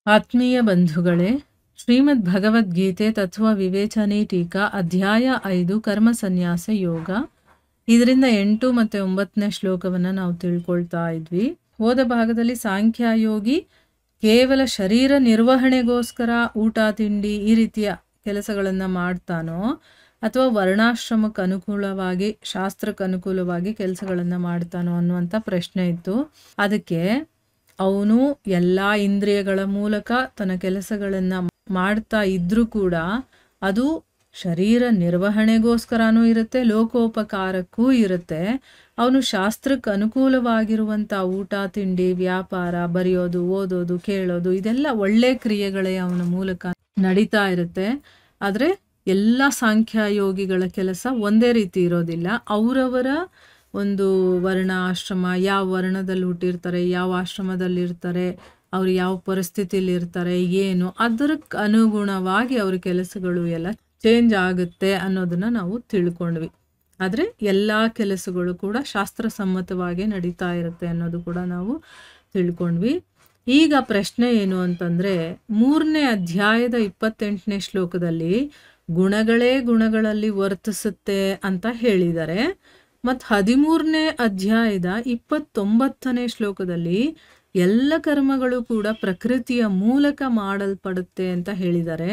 ಆತ್ಮೀಯ ಬಂಧುಗಳೇ, ಶ್ರೀಮದ್ ಭಗವದ್ಗೀತೆ ತತ್ವ ವಿವೇಚನೆ ಟೀಕಾ ಅಧ್ಯಾಯ 5 ಕರ್ಮ ಸನ್ಯಾಸ ಯೋಗ. ಇದರಿಂದ 8 ಮತ್ತು 9ನೇ ಶ್ಲೋಕವನ್ನು ನಾವು ತಿಳ್ಕೊಳ್ತಾ ಇದ್ವಿ. ಹೋದ ಭಾಗದಲ್ಲಿ ಸಾಂಖ್ಯಯೋಗಿ ಕೇವಲ ಶರೀರ ನಿರ್ವಹಣೆಗೋಸ್ಕರ ಊಟ ತಿಂಡಿ ಈ ರೀತಿಯ ಕೆಲಸಗಳನ್ನು ಮಾಡ್ತಾನೋ ಅಥವಾ ವರ್ಣಾಶ್ರಮಕ್ಕೆ ಅನುಕೂಲವಾಗಿ ಶಾಸ್ತ್ರಕ್ಕೆ ಅನುಕೂಲವಾಗಿ ಕೆಲಸಗಳನ್ನು ಮಾಡ್ತಾನೋ ಅನ್ನುವಂಥ ಪ್ರಶ್ನೆ ಇತ್ತು. ಅದಕ್ಕೆ ಅವನು ಎಲ್ಲ ಇಂದ್ರಿಯಗಳ ಮೂಲಕ ತನ್ನ ಕೆಲಸಗಳನ್ನು ಮಾಡ್ತಾ ಇದ್ರೂ ಕೂಡ ಅದು ಶರೀರ ನಿರ್ವಹಣೆಗೋಸ್ಕರನೂ ಇರುತ್ತೆ, ಲೋಕೋಪಕಾರಕ್ಕೂ ಇರುತ್ತೆ. ಅವನು ಶಾಸ್ತ್ರಕ್ಕೆ ಅನುಕೂಲವಾಗಿರುವಂಥ ಊಟ ತಿಂಡಿ ವ್ಯಾಪಾರ ಬರೆಯೋದು ಓದೋದು ಕೇಳೋದು ಇದೆಲ್ಲ ಒಳ್ಳೆ ಕ್ರಿಯೆಗಳೇ ಅವನ ಮೂಲಕ ನಡೀತಾ ಇರುತ್ತೆ. ಆದರೆ ಎಲ್ಲ ಸಾಂಖ್ಯಯೋಗಿಗಳ ಕೆಲಸ ಒಂದೇ ರೀತಿ ಇರೋದಿಲ್ಲ. ಅವರವರ ಒಂದು ವರ್ಣ ಆಶ್ರಮ, ಯಾವ ವರ್ಣದಲ್ಲಿ ಹುಟ್ಟಿರ್ತಾರೆ, ಯಾವ ಆಶ್ರಮದಲ್ಲಿರ್ತಾರೆ, ಅವರು ಯಾವ ಪರಿಸ್ಥಿತಿಯಲ್ಲಿ ಇರ್ತಾರೆ, ಏನು ಅದಕ್ಕೆ ಅನುಗುಣವಾಗಿ ಅವ್ರ ಕೆಲಸಗಳು ಎಲ್ಲ ಚೇಂಜ್ ಆಗುತ್ತೆ ಅನ್ನೋದನ್ನು ನಾವು ತಿಳ್ಕೊಂಡ್ವಿ. ಆದರೆ ಎಲ್ಲ ಕೆಲಸಗಳು ಕೂಡ ಶಾಸ್ತ್ರಸಮ್ಮತವಾಗಿ ನಡೀತಾ ಇರುತ್ತೆ ಅನ್ನೋದು ಕೂಡ ನಾವು ತಿಳ್ಕೊಂಡ್ವಿ. ಈಗ ಪ್ರಶ್ನೆ ಏನು ಅಂತಂದರೆ, 3ನೇ ಅಧ್ಯಾಯದ 28ನೇ ಶ್ಲೋಕದಲ್ಲಿ ಗುಣಗಳೇ ಗುಣಗಳಲ್ಲಿ ವರ್ತಿಸುತ್ತೆ ಅಂತ ಹೇಳಿದ್ದಾರೆ. ಮತ್ತು 13ನೇ ಅಧ್ಯಾಯದ 29ನೇ ಶ್ಲೋಕದಲ್ಲಿ ಎಲ್ಲ ಕರ್ಮಗಳು ಕೂಡ ಪ್ರಕೃತಿಯ ಮೂಲಕ ಮಾಡಲ್ಪಡುತ್ತೆ ಅಂತ ಹೇಳಿದ್ದಾರೆ.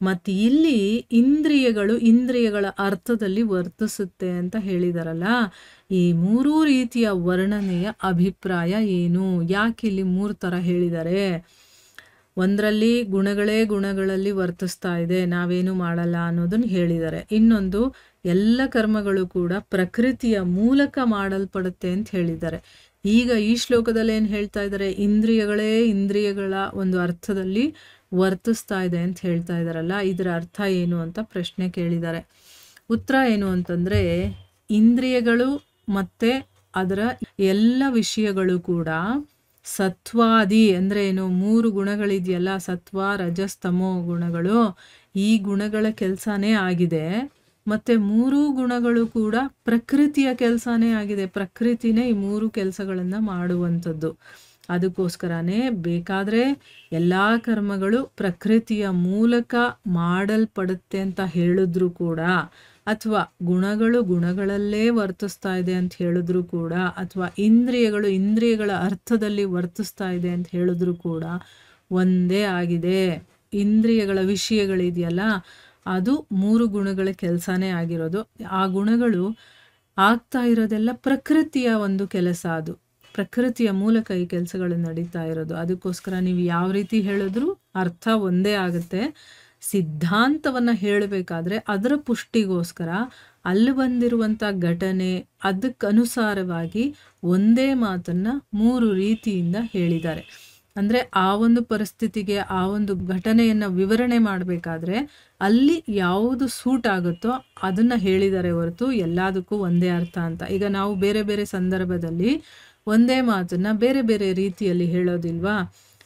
ಮತ್ತು ಇಲ್ಲಿ ಇಂದ್ರಿಯಗಳು ಇಂದ್ರಿಯಗಳ ಅರ್ಥದಲ್ಲಿ ವರ್ತಿಸುತ್ತೆ ಅಂತ ಹೇಳಿದಾರಲ್ಲ. ಈ 3 ರೀತಿಯ ವರ್ಣನೆಯ ಅಭಿಪ್ರಾಯ ಏನು? ಯಾಕೆ ಇಲ್ಲಿ 3 ಥರ ಹೇಳಿದ್ದಾರೆ? ಒಂದರಲ್ಲಿ ಗುಣಗಳೇ ಗುಣಗಳಲ್ಲಿ ವರ್ತಿಸ್ತಾ ಇದೆ, ನಾವೇನು ಮಾಡಲ್ಲ ಅನ್ನೋದನ್ನು ಹೇಳಿದ್ದಾರೆ. ಇನ್ನೊಂದು ಎಲ್ಲ ಕರ್ಮಗಳು ಕೂಡ ಪ್ರಕೃತಿಯ ಮೂಲಕ ಮಾಡಲ್ಪಡುತ್ತೆ ಅಂತ ಹೇಳಿದ್ದಾರೆ. ಈಗ ಈ ಶ್ಲೋಕದಲ್ಲಿ ಏನು ಹೇಳ್ತಾ ಇದ್ದಾರೆ? ಇಂದ್ರಿಯಗಳೇ ಇಂದ್ರಿಯಗಳ ಒಂದು ಅರ್ಥದಲ್ಲಿ ವರ್ತಿಸ್ತಾ ಇದೆ ಅಂತ ಹೇಳ್ತಾ ಇದ್ದಾರಲ್ಲ. ಇದರ ಅರ್ಥ ಏನು ಅಂತ ಪ್ರಶ್ನೆ ಕೇಳಿದ್ದಾರೆ. ಉತ್ತರ ಏನು ಅಂತಂದರೆ, ಇಂದ್ರಿಯಗಳು ಮತ್ತು ಅದರ ಎಲ್ಲ ವಿಷಯಗಳು ಕೂಡ ಸತ್ವಾದಿ ಅಂದರೆ ಏನು, 3 ಗುಣಗಳಿದೆಯಲ್ಲ, ಸತ್ವ ರಜಸ್ ತಮೋ ಗುಣಗಳು, ಈ ಗುಣಗಳ ಕೆಲಸನೇ ಆಗಿದೆ. ಮತ್ತು 3 ಗುಣಗಳು ಕೂಡ ಪ್ರಕೃತಿಯ ಕೆಲಸನೇ ಆಗಿದೆ. ಪ್ರಕೃತಿನೇ ಈ 3 ಕೆಲಸಗಳನ್ನು ಮಾಡುವಂಥದ್ದು. ಅದಕ್ಕೋಸ್ಕರನೇ ಬೇಕಾದರೆ ಎಲ್ಲ ಕರ್ಮಗಳು ಪ್ರಕೃತಿಯ ಮೂಲಕ ಮಾಡಲ್ಪಡುತ್ತೆ ಅಂತ ಹೇಳಿದ್ರು ಕೂಡ, ಅಥವಾ ಗುಣಗಳು ಗುಣಗಳಲ್ಲೇ ವರ್ತಿಸ್ತಾ ಇದೆ ಅಂತ ಹೇಳಿದ್ರು ಕೂಡ, ಅಥವಾ ಇಂದ್ರಿಯಗಳು ಇಂದ್ರಿಯಗಳ ಅರ್ಥದಲ್ಲಿ ವರ್ತಿಸ್ತಾ ಇದೆ ಅಂತ ಹೇಳಿದ್ರು ಕೂಡ ಒಂದೇ ಆಗಿದೆ. ಇಂದ್ರಿಯಗಳ ವಿಷಯಗಳಿದೆಯಲ್ಲ, ಅದು 3 ಗುಣಗಳ ಕೆಲಸನೇ ಆಗಿರೋದು. ಆ ಗುಣಗಳು ಆಗ್ತಾ ಇರೋದೆಲ್ಲ ಪ್ರಕೃತಿಯ ಒಂದು ಕೆಲಸ. ಅದು ಪ್ರಕೃತಿಯ ಮೂಲಕ ಈ ಕೆಲಸಗಳು ನಡೀತಾ ಇರೋದು. ಅದಕ್ಕೋಸ್ಕರ ನೀವು ಯಾವ ರೀತಿ ಹೇಳಿದ್ರು ಅರ್ಥ ಒಂದೇ ಆಗುತ್ತೆ. ಸಿದ್ಧಾಂತವನ್ನು ಹೇಳಬೇಕಾದ್ರೆ ಅದರ ಪುಷ್ಟಿಗೋಸ್ಕರ ಅಲ್ಲಿ ಬಂದಿರುವಂಥ ಘಟನೆ ಅದಕ್ಕನುಸಾರವಾಗಿ ಒಂದೇ ಮಾತನ್ನು 3 ರೀತಿಯಿಂದ ಹೇಳಿದ್ದಾರೆ. ಅಂದರೆ ಆ ಒಂದು ಪರಿಸ್ಥಿತಿಗೆ ಆ ಒಂದು ಘಟನೆಯನ್ನು ವಿವರಣೆ ಮಾಡಬೇಕಾದ್ರೆ ಅಲ್ಲಿ ಯಾವುದು ಸೂಟ್ ಆಗುತ್ತೋ ಅದನ್ನು ಹೇಳಿದ್ದಾರೆ ಹೊರತು ಎಲ್ಲದಕ್ಕೂ ಒಂದೇ ಅರ್ಥ ಅಂತ. ಈಗ ನಾವು ಬೇರೆ ಬೇರೆ ಸಂದರ್ಭದಲ್ಲಿ ಒಂದೇ ಮಾತನ್ನು ಬೇರೆ ಬೇರೆ ರೀತಿಯಲ್ಲಿ ಹೇಳೋದಿಲ್ವಾ?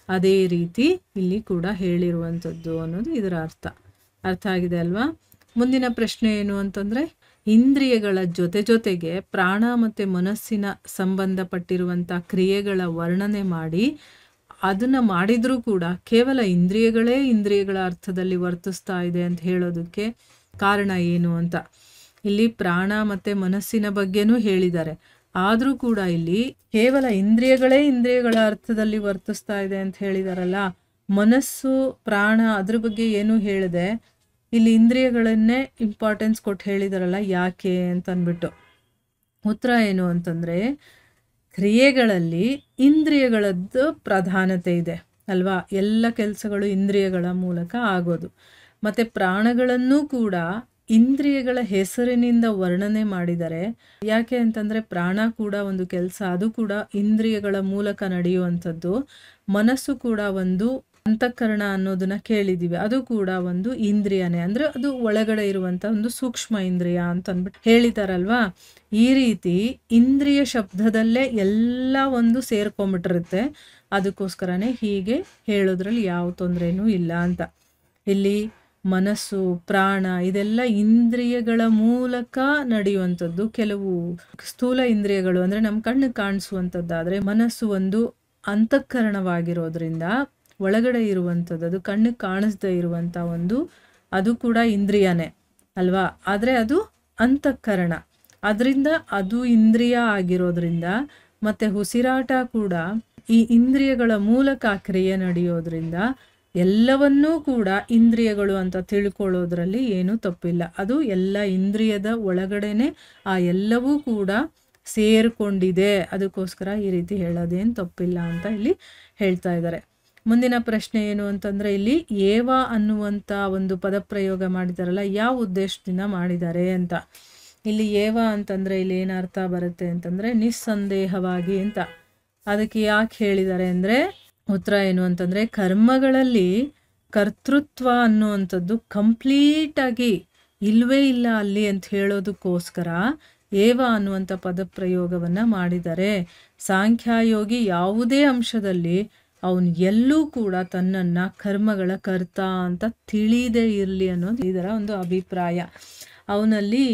ಅದೇ ರೀತಿ ಇಲ್ಲಿ ಕೂಡ ಹೇಳಿರುವಂಥದ್ದು ಅನ್ನೋದು ಇದರ ಅರ್ಥ ಆಗಿದೆ ಅಲ್ವಾ? ಮುಂದಿನ ಪ್ರಶ್ನೆ ಏನು ಅಂತಂದರೆ, ಇಂದ್ರಿಯಗಳ ಜೊತೆಗೆ ಪ್ರಾಣ ಮತ್ತು ಮನಸ್ಸಿನ ಸಂಬಂಧಪಟ್ಟಿರುವಂಥ ಕ್ರಿಯೆಗಳ ವರ್ಣನೆ ಮಾಡಿ ಅದನ್ನು ಮಾಡಿದರೂ ಕೂಡ ಕೇವಲ ಇಂದ್ರಿಯಗಳೇ ಇಂದ್ರಿಯಗಳ ಅರ್ಥದಲ್ಲಿ ವರ್ತಿಸ್ತಾ ಇದೆ ಅಂತ ಹೇಳೋದಕ್ಕೆ ಕಾರಣ ಏನು ಅಂತ. ಇಲ್ಲಿ ಪ್ರಾಣ ಮತ್ತು ಮನಸ್ಸಿನ ಬಗ್ಗೆನೂ ಹೇಳಿದ್ದಾರೆ. ಆದರೂ ಕೂಡ ಇಲ್ಲಿ ಕೇವಲ ಇಂದ್ರಿಯಗಳೇ ಇಂದ್ರಿಯಗಳ ಅರ್ಥದಲ್ಲಿ ವರ್ತಿಸ್ತಾ ಇದೆ ಅಂತ ಹೇಳಿದಾರಲ್ಲ, ಮನಸ್ಸು ಪ್ರಾಣ ಅದ್ರ ಬಗ್ಗೆ ಏನೂ ಹೇಳಿದೆ, ಇಲ್ಲಿ ಇಂದ್ರಿಯಗಳನ್ನೇ ಇಂಪಾರ್ಟೆನ್ಸ್ ಕೊಟ್ಟು ಹೇಳಿದಾರಲ್ಲ, ಯಾಕೆ ಅಂತಂದ್ಬಿಟ್ಟು. ಉತ್ತರ ಏನು ಅಂತಂದರೆ, ಕ್ರಿಯೆಗಳಲ್ಲಿ ಇಂದ್ರಿಯಗಳದ್ದು ಪ್ರಾಧಾನ್ಯತೆ ಇದೆ ಅಲ್ವಾ? ಎಲ್ಲ ಕೆಲಸಗಳು ಇಂದ್ರಿಯಗಳ ಮೂಲಕ ಆಗೋದು. ಮತ್ತು ಪ್ರಾಣಗಳನ್ನು ಕೂಡ ಇಂದ್ರಿಯಗಳ ಹೆಸರಿನಿಂದ ವರ್ಣನೆ ಮಾಡಿದ್ದಾರೆ. ಯಾಕೆ ಅಂತಂದರೆ ಪ್ರಾಣ ಕೂಡ ಒಂದು ಕೆಲಸ, ಅದು ಕೂಡ ಇಂದ್ರಿಯಗಳ ಮೂಲಕ ನಡೆಯುವಂಥದ್ದು. ಮನಸ್ಸು ಕೂಡ ಒಂದು ಅಂತಃಕರಣ ಅನ್ನೋದನ್ನ ಕೇಳಿದ್ದೀವಿ, ಅದು ಕೂಡ ಒಂದು ಇಂದ್ರಿಯನೇ. ಅಂದರೆ ಅದು ಒಳಗಡೆ ಇರುವಂಥ ಒಂದು ಸೂಕ್ಷ್ಮ ಇಂದ್ರಿಯ ಅಂತ ಅಂದ್ಬಿಟ್ಟು ಹೇಳಿದಾರಲ್ವಾ? ಈ ರೀತಿ ಇಂದ್ರಿಯ ಶಬ್ದದಲ್ಲೇ ಎಲ್ಲ ಒಂದು ಸೇರ್ಕೊಂಬಿಟ್ಟಿರುತ್ತೆ. ಅದಕ್ಕೋಸ್ಕರನೇ ಹೀಗೆ ಹೇಳೋದ್ರಲ್ಲಿ ಯಾವ ತೊಂದರೆನೂ ಇಲ್ಲ ಅಂತ. ಇಲ್ಲಿ ಮನಸ್ಸು ಪ್ರಾಣ ಇದೆಲ್ಲ ಇಂದ್ರಿಯಗಳ ಮೂಲಕ ನಡೆಯುವಂಥದ್ದು. ಕೆಲವು ಸ್ಥೂಲ ಇಂದ್ರಿಯಗಳು ಅಂದರೆ ನಮ್ಮ ಕಣ್ಣಿಗೆ ಕಾಣಿಸುವಂಥದ್ದಾದರೆ, ಮನಸ್ಸು ಒಂದು ಅಂತಃಕರಣವಾಗಿರೋದ್ರಿಂದ ಒಳಗಡೆ ಇರುವಂಥದ್ದು, ಅದು ಕಣ್ಣಿಗೆ ಕಾಣಿಸ್ದೇ ಇರುವಂಥ ಒಂದು, ಅದು ಕೂಡ ಇಂದ್ರಿಯನೇ ಅಲ್ವಾ, ಆದರೆ ಅದು ಅಂತಃಕರಣ. ಅದರಿಂದ ಅದು ಇಂದ್ರಿಯ ಆಗಿರೋದ್ರಿಂದ ಮತ್ತು ಉಸಿರಾಟ ಕೂಡ ಈ ಇಂದ್ರಿಯಗಳ ಮೂಲಕ ಕ್ರಿಯೆ ನಡೆಯೋದ್ರಿಂದ ಎಲ್ಲವನ್ನೂ ಕೂಡ ಇಂದ್ರಿಯಗಳು ಅಂತ ತಿಳ್ಕೊಳ್ಳೋದ್ರಲ್ಲಿ ಏನೂ ತಪ್ಪಿಲ್ಲ. ಅದು ಎಲ್ಲ ಇಂದ್ರಿಯದ ಒಳಗಡೆನೆ ಆ ಎಲ್ಲವೂ ಕೂಡ ಸೇರಿಕೊಂಡಿದೆ. ಅದಕ್ಕೋಸ್ಕರ ಈ ರೀತಿ ಹೇಳೋದೇನು ತಪ್ಪಿಲ್ಲ ಅಂತ ಇಲ್ಲಿ ಹೇಳ್ತಾ ಇದ್ದಾರೆ. ಮುಂದಿನ ಪ್ರಶ್ನೆ ಏನು ಅಂತಂದರೆ, ಇಲ್ಲಿ ಏವ ಅನ್ನುವಂಥ ಒಂದು ಪದಪ್ರಯೋಗ ಮಾಡಿದಾರಲ್ಲ, ಯಾವ ಉದ್ದೇಶದಿಂದ ಮಾಡಿದ್ದಾರೆ ಅಂತ. ಇಲ್ಲಿ ಏವ ಅಂತಂದರೆ ಇಲ್ಲಿ ಏನು ಅರ್ಥ ಬರುತ್ತೆ ಅಂತಂದರೆ ನಿಸ್ಸಂದೇಹವಾಗಿ ಅಂತ. ಅದಕ್ಕೆ ಯಾಕೆ ಹೇಳಿದ್ದಾರೆ ಅಂದರೆ, ಉತ್ತರ ಏನು ಅಂತಂದರೆ, ಕರ್ಮಗಳಲ್ಲಿ ಕರ್ತೃತ್ವ ಅನ್ನುವಂಥದ್ದು ಕಂಪ್ಲೀಟಾಗಿ ಇಲ್ಲವೇ ಇಲ್ಲ ಅಲ್ಲಿ ಅಂತ ಹೇಳೋದಕ್ಕೋಸ್ಕರ ಏವ ಅನ್ನುವಂಥ ಪದಪ್ರಯೋಗವನ್ನು ಮಾಡಿದ್ದಾರೆ. ಸಾಂಖ್ಯಯೋಗಿ ಯಾವುದೇ ಅಂಶದಲ್ಲಿ ಅವನು ಎಲ್ಲೂ ಕೂಡ ತನ್ನನ್ನು ಕರ್ಮಗಳ ಕರ್ತ ಅಂತ ತಿಳಿದೇ ಇರಲಿ ಅನ್ನೋದು ಇದರ ಒಂದು ಅಭಿಪ್ರಾಯ. ಅವನಲ್ಲಿ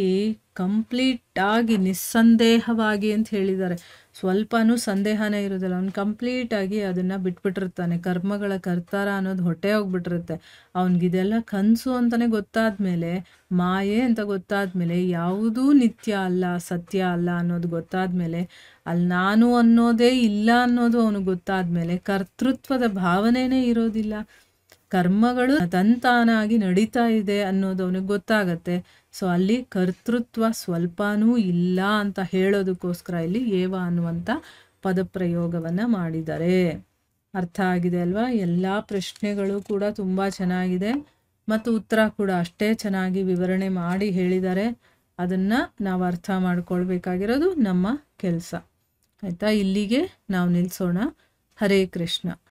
ಕಂಪ್ಲೀಟಾಗಿ ನಿಸ್ಸಂದೇಹವಾಗಿ ಅಂತ ಹೇಳಿದ್ದಾರೆ. ಸ್ವಲ್ಪನೂ ಸಂದೇಹನೇ ಇರೋದಿಲ್ಲ. ಅವ್ನು ಕಂಪ್ಲೀಟಾಗಿ ಅದನ್ನು ಬಿಟ್ಬಿಟ್ಟಿರ್ತಾನೆ. ಕರ್ಮಗಳ ಕರ್ತಾರ ಅನ್ನೋದು ಹೊಟ್ಟೆ ಹೋಗ್ಬಿಟ್ಟಿರುತ್ತೆ. ಅವನಿಗಿದೆಲ್ಲ ಕನಸು ಅಂತಲೇ ಗೊತ್ತಾದ್ಮೇಲೆ, ಮಾಯೆ ಅಂತ ಗೊತ್ತಾದ್ಮೇಲೆ, ಯಾವುದೂ ನಿತ್ಯ ಅಲ್ಲ, ಸತ್ಯ ಅಲ್ಲ ಅನ್ನೋದು ಗೊತ್ತಾದ್ಮೇಲೆ, ಅಲ್ಲಿ ನಾನು ಅನ್ನೋದೇ ಇಲ್ಲ ಅನ್ನೋದು ಅವನಿಗೆ ಗೊತ್ತಾದ್ಮೇಲೆ ಕರ್ತೃತ್ವದ ಭಾವನೆನೇ ಇರೋದಿಲ್ಲ. ಕರ್ಮಗಳು ತಂತಾನಾಗಿ ನಡೀತಾ ಇದೆ ಅನ್ನೋದು ಅವನಿಗೆ ಗೊತ್ತಾಗತ್ತೆ. ಸೊ ಅಲ್ಲಿ ಕರ್ತೃತ್ವ ಸ್ವಲ್ಪನೂ ಇಲ್ಲ ಅಂತ ಹೇಳೋದಕ್ಕೋಸ್ಕರ ಇಲ್ಲಿ ಏವ ಅನ್ನುವಂಥ ಪದಪ್ರಯೋಗವನ್ನು ಮಾಡಿದ್ದಾರೆ. ಅರ್ಥ ಆಗಿದೆ ಅಲ್ವಾ? ಎಲ್ಲ ಪ್ರಶ್ನೆಗಳು ಕೂಡ ತುಂಬ ಚೆನ್ನಾಗಿದೆ ಮತ್ತು ಉತ್ತರ ಕೂಡ ಅಷ್ಟೇ ಚೆನ್ನಾಗಿ ವಿವರಣೆ ಮಾಡಿ ಹೇಳಿದ್ದಾರೆ. ಅದನ್ನು ನಾವು ಅರ್ಥ ಮಾಡ್ಕೊಳ್ಬೇಕಾಗಿರೋದು ನಮ್ಮ ಕೆಲಸ. ಆಯಿತಾ? ಇಲ್ಲಿಗೆ ನಾವು ನಿಲ್ಲಿಸೋಣ. ಹರೇ ಕೃಷ್ಣ.